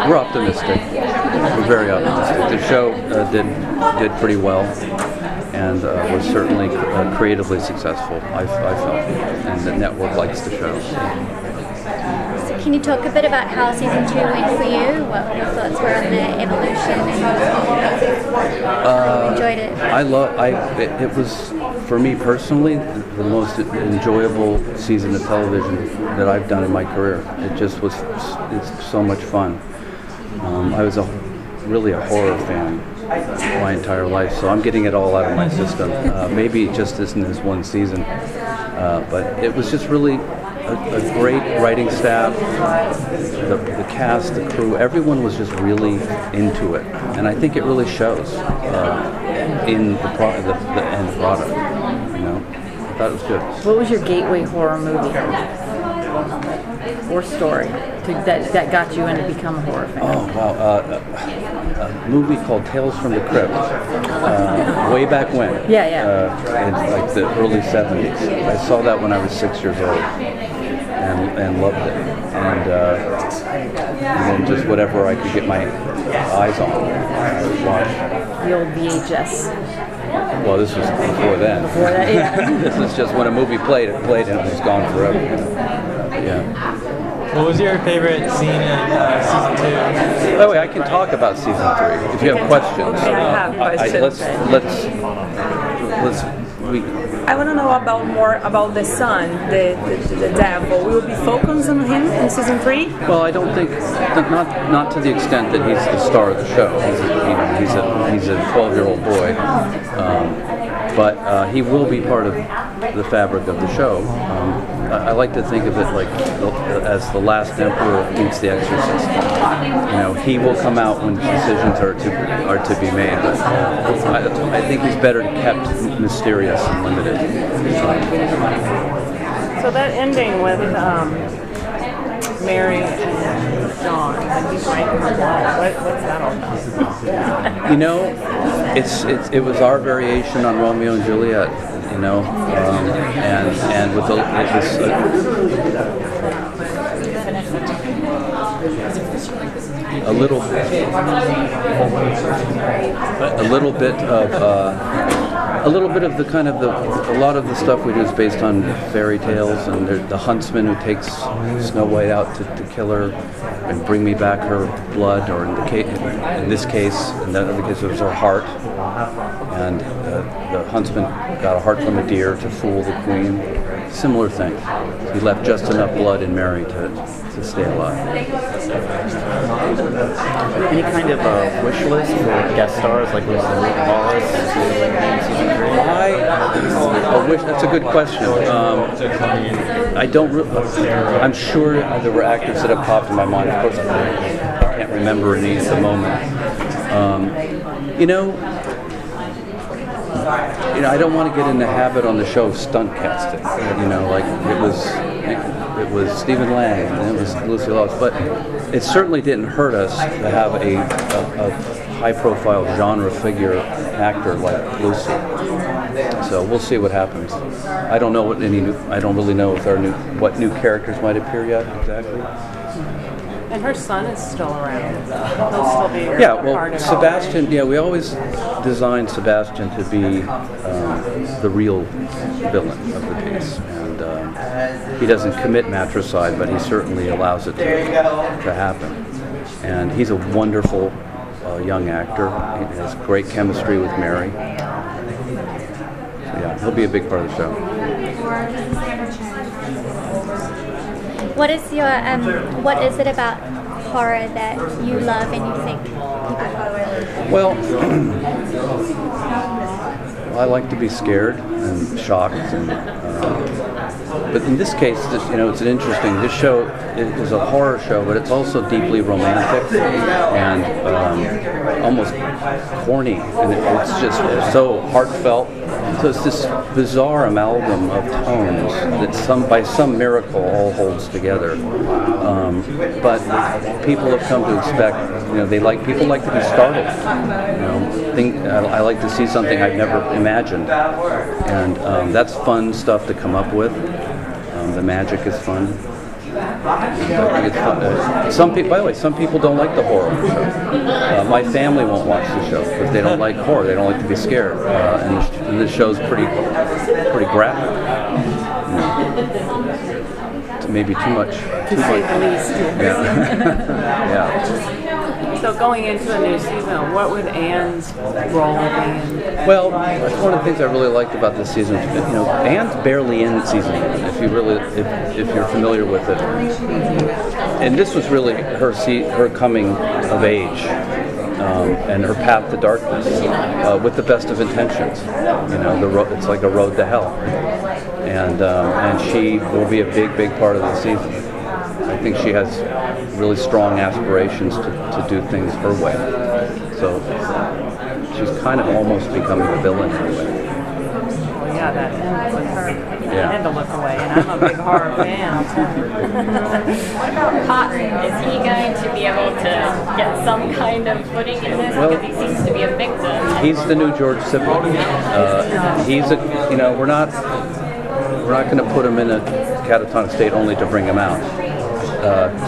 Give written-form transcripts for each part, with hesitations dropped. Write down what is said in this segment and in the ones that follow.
We're optimistic. We're very optimistic. The show did pretty well, and was certainly creatively successful, I felt, and the network likes the show. So can you talk a bit about how season 2 went for you? What your thoughts were on the evolution, and enjoyed it? It was, for me personally, the most enjoyable season of television that I've done in my career. It's so much fun. I was really a horror fan my entire life, so I'm getting it all out of my system. Maybe it just isn't this one season, but it was just really a great writing staff. The cast, the crew, everyone was just really into it, and I think it really shows in the end product. I thought it was good. What was your gateway horror movie or story that got you in to become a horror fan? Oh, wow. A movie called Tales from the Crypt, way back when. Yeah. In like the early 70s. I saw that when I was 6 years old and loved it. And then just whatever I could get my eyes on, I would watch. The old VHS. Well, this was before then. Before that, yeah. This is just when a movie played, and it was gone forever. Yeah. What was your favorite scene in season 2? By the way, I can talk about season 3 if you have questions. Okay, I have questions. I want to know more about the son, the devil. We will be focused on him in season 3. Well, I don't think not to the extent that he's the star of the show. He's a 12-year-old boy, but he will be part of the fabric of the show. I like to think of it like as the last emperor meets the exorcist. He will come out when decisions are to be made, but I think he's better kept mysterious and limited. So that ending with Mary and John, and he's right in her blood. What's that all about? It was our variation on Romeo and Juliet. And with a little bit of the kind of a lot of the stuff we do is based on fairy tales, and the huntsman who takes Snow White out to kill her and bring me back her blood, or in this case, in that other case, it was her heart, and the huntsman got a heart from a deer to fool the queen. Similar thing. He left just enough blood in Mary to stay alive. Any kind of wish list for guest stars like Lucy Wallace in season 3? A wish. That's a good question. I don't. I'm sure there were actors that have popped in my mind. Of course, I can't remember any at the moment. I don't want to get in the habit on the show of stunt casting. Like it was Stephen Lang and it was Lucy Lawless, but it certainly didn't hurt us to have a high-profile genre figure actor like Lucy. So we'll see what happens. I don't know I don't really know if what new characters might appear yet exactly. And her son is still around. He'll still be here. Yeah, well, Sebastian, we always designed Sebastian to be the real villain of the piece. And he doesn't commit matricide, but he certainly allows it to happen. And he's a wonderful young actor. He has great chemistry with Mary. So, yeah, he'll be a big part of the show. What is it about horror that you love and you think people Well, I like to be scared and shocked, but in this case, it's an interesting. This show is a horror show, but it's also deeply romantic and almost corny, and it's just so heartfelt. So it's this bizarre amalgam of tones that by some miracle all holds together. But people have come to expect, people like to be startled. I like to see something I've never imagined, and that's fun stuff to come up with. The magic is fun. I think it's fun. Some people, by the way, some people don't like the horror show. My family won't watch the show because they don't like horror. They don't like to be scared. And this show's pretty graphic. Maybe too much. To say the least. Yeah. Yeah. So going into a new season, what would Anne's role be? Well, that's one of the things I really liked about this season. You know, Anne's barely in season one, if you're familiar with it. And this was really her coming of age and her path to darkness with the best of intentions. You know, it's like a road to hell, and she will be a big part of the season. I think she has really strong aspirations to do things her way. So she's kind of almost becoming a villain in a way. Well, yeah, that ends with her. Yeah. I had to look away, and I'm a big horror fan. What about Cotton? Is he going to be able to get some kind of footing in this? Well, because he seems to be a victim. He's the new George Sibley. We're not going to put him in a catatonic state only to bring him out.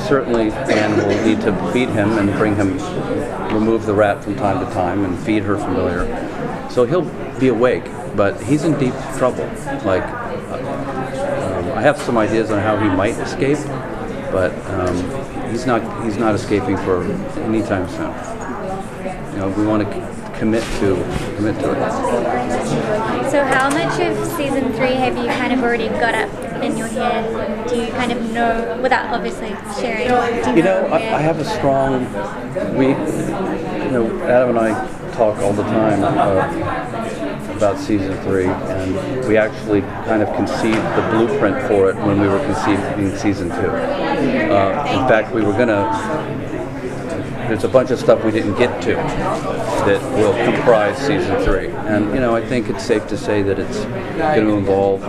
Certainly, Anne will need to feed him and remove the rat from time to time and feed her familiar. So he'll be awake, but he's in deep trouble. Like, I have some ideas on how he might escape, but he's not escaping for any time soon. You know, we want to commit to it. So how much of season 3 have you kind of already got up in your head? Do you kind of know, without obviously sharing? I have a strong. Adam and I talk all the time about season 3, and we actually kind of conceived the blueprint for it when we were conceiving season 2. In fact, we were gonna. There's a bunch of stuff we didn't get to that will comprise season 3, and I think it's safe to say that it's going to involve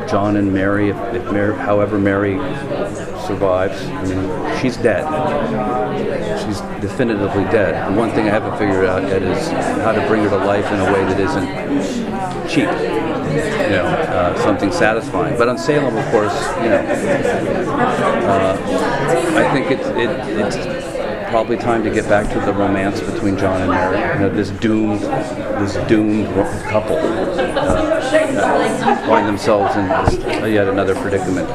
John and Mary. However Mary survives, I mean, she's dead. She's definitively dead. And one thing I haven't figured out yet is how to bring her to life in a way that isn't cheap. Something satisfying. But on Salem, of course, I think it's probably time to get back to the romance between John and Mary. This doomed couple find themselves in yet another predicament.